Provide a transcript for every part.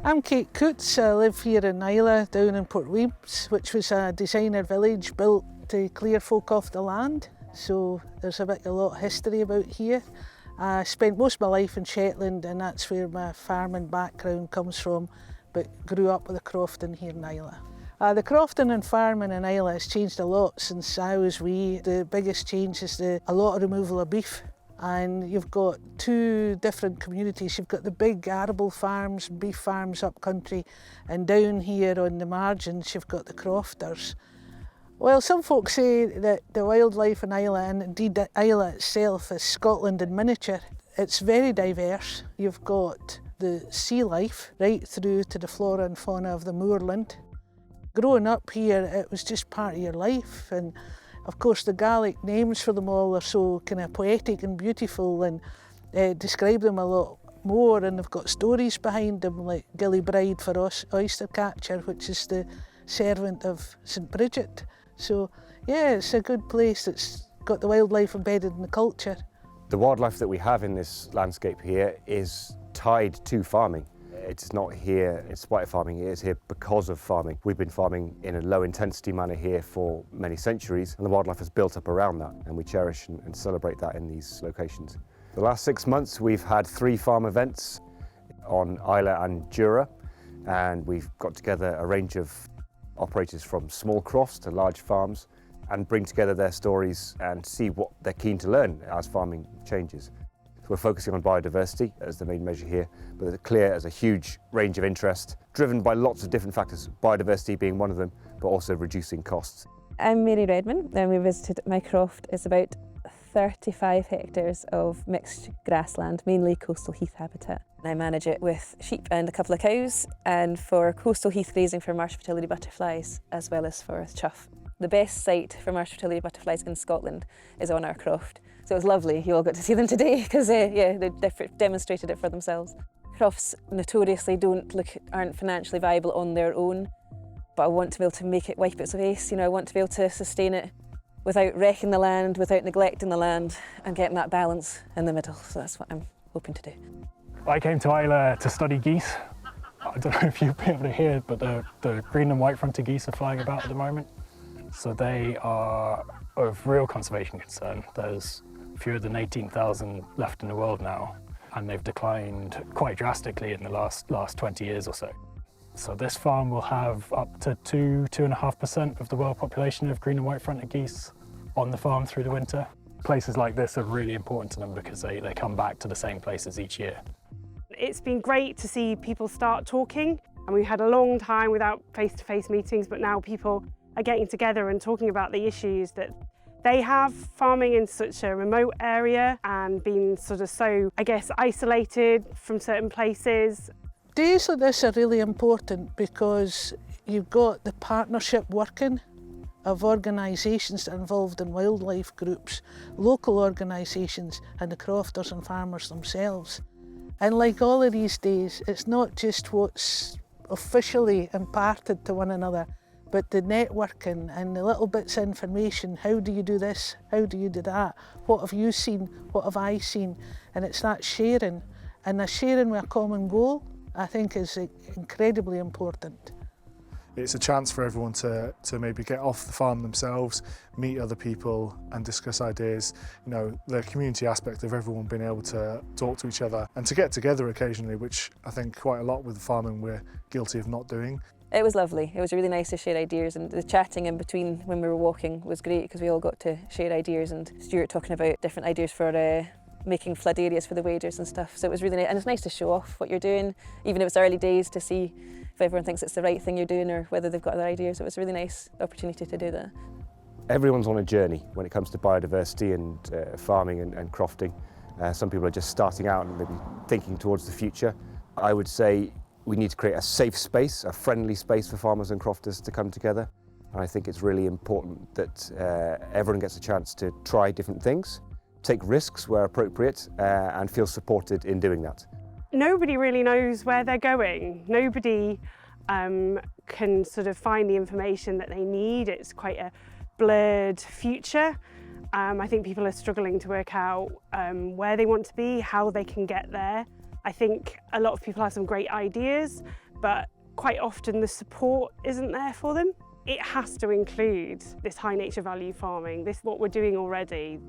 I'm Kate Coots. I live here in Islay, down in Port Weems, which was a designer village built to clear folk off the land. So there's a lot of history about here. I spent most of my life in Shetland, and that's where my farming background comes from, but grew up with the crofting here in Islay. The crofting and farming in Islay has changed a lot since I was wee. The biggest change is a lot of removal of beef. And you've got two different communities. You've got the big arable farms, beef farms up country, and down here on the margins you've got the crofters. Well, some folks say that the wildlife in Islay, and indeed Islay itself, is Scotland in miniature. It's very diverse. You've got the sea life right through to the flora and fauna of the moorland. Growing up here, it was just part of your life, and of course the Gaelic names for them all are so kind of poetic and beautiful, and describe them a lot more, and they've got stories behind them, like Gillybride for oyster catcher, which is the servant of St Bridget. So yeah, it's a good place that's got the wildlife embedded in the culture. The wildlife that we have in this landscape here is tied to farming. It's not here in spite of farming, it is here because of farming. We've been farming in a low intensity manner here for many centuries, and the wildlife has built up around that, and we cherish and celebrate that in these locations. The last 6 months we've had 3 farm events on Islay and Jura, and we've got together a range of operators from small crofts to large farms, and bring together their stories and see what they're keen to learn as farming changes. We're focusing on biodiversity as the main measure here, but it's clear as a huge range of interest, driven by lots of different factors, biodiversity being one of them, but also reducing costs. I'm Mary Redmond, and we visited my croft. It's about 35 hectares of mixed grassland, mainly coastal heath habitat. I manage it with sheep and a couple of cows, and for coastal heath grazing for marsh fertility butterflies, as well as for chough. The best site for marsh fertility butterflies in Scotland is on our croft. So it was lovely, you all got to see them today, because yeah, they demonstrated it for themselves. Crofts notoriously aren't financially viable on their own, but I want to be able to make it wipe its face. You know, I want to be able to sustain it without wrecking the land, without neglecting the land, and getting that balance in the middle. So that's what I'm hoping to do. I came to Islay to study geese. I don't know if you'll be able to hear it, but the green and white fronted geese are flying about at the moment. So they are of real conservation concern. There's fewer than 18,000 left in the world now, and they've declined quite drastically in the last 20 years or so. So this farm will have up to 2.5% of the world population of green and white fronted geese on the farm through the winter. Places like this are really important to them because they come back to the same places each year. It's been great to see people start talking, and we had a long time without face-to-face meetings, but now people are getting together and talking about the issues that they have farming in such a remote area and being sort of so, I guess, isolated from certain places. Days like this are really important because you've got the partnership working of organisations that are involved in wildlife groups, local organisations, and the crofters and farmers themselves. And like all of these days, it's not just what's officially imparted to one another, but the networking and the little bits of information. How do you do this? How do you do that? What have you seen? What have I seen? And it's that sharing. And the sharing with a common goal, I think, is incredibly important. It's a chance for everyone to maybe get off the farm themselves, meet other people and discuss ideas. You know, the community aspect of everyone being able to talk to each other and to get together occasionally, which I think quite a lot with farming we're guilty of not doing. It was lovely. It was really nice to share ideas, and the chatting in between when we were walking was great because we all got to share ideas, and Stuart talking about different ideas for making flood areas for the waders and stuff. So it was really nice, and it's nice to show off what you're doing, even if it's early days, to see if everyone thinks it's the right thing you're doing or whether they've got other ideas. So it was a really nice opportunity to do that. Everyone's on a journey when it comes to biodiversity and farming and crofting. Some people are just starting out and maybe thinking towards the future. I would say we need to create a safe space, a friendly space for farmers and crofters to come together. And I think it's really important that everyone gets a chance to try different things, take risks where appropriate, and feel supported in doing that. Nobody really knows where they're going. Nobody can sort of find the information that they need. It's quite a blurred future. I think people are struggling to work out where they want to be, how they can get there. I think a lot of people have some great ideas, but quite often the support isn't there for them. It has to include this high nature value farming, this what we're doing already.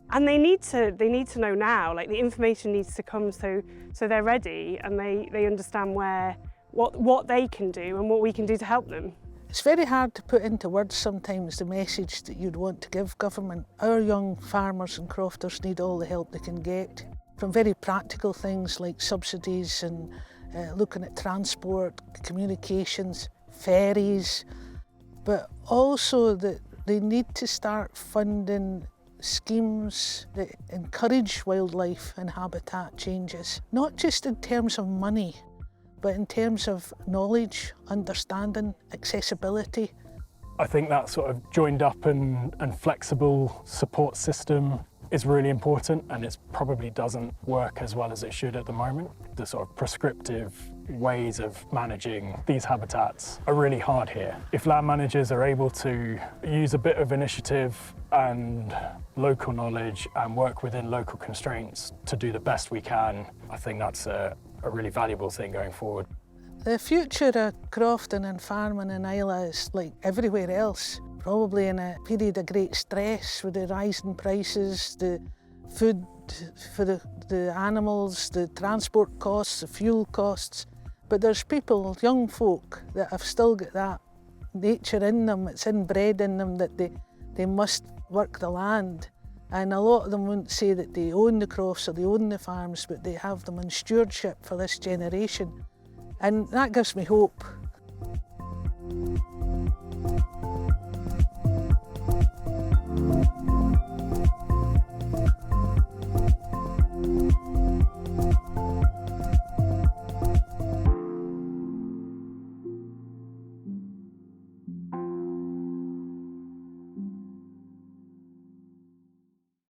And they need to know now, like the information needs to come so they're ready and they understand what they can do and what we can do to help them. It's very hard to put into words sometimes the message that you'd want to give government. Our young farmers and crofters need all the help they can get, from very practical things like subsidies and looking at transport, communications, ferries, but also that they need to start funding schemes that encourage wildlife and habitat changes, not just in terms of money, but in terms of knowledge, understanding, accessibility. I think that sort of joined up and flexible support system is really important, and it probably doesn't work as well as it should at the moment. The sort of prescriptive ways of managing these habitats are really hard here. If land managers are able to use a bit of initiative and local knowledge and work within local constraints to do the best we can, I think that's a really valuable thing going forward. The future of crofting and farming in Islay is like everywhere else, probably in a period of great stress with the rising prices, the food for the animals, the transport costs, the fuel costs. But there's people, young folk, that have still got that nature in them, it's inbred in them that they must work the land. And a lot of them wouldn't say that they own the crofts or they own the farms, but they have them in stewardship for this generation. And that gives me hope.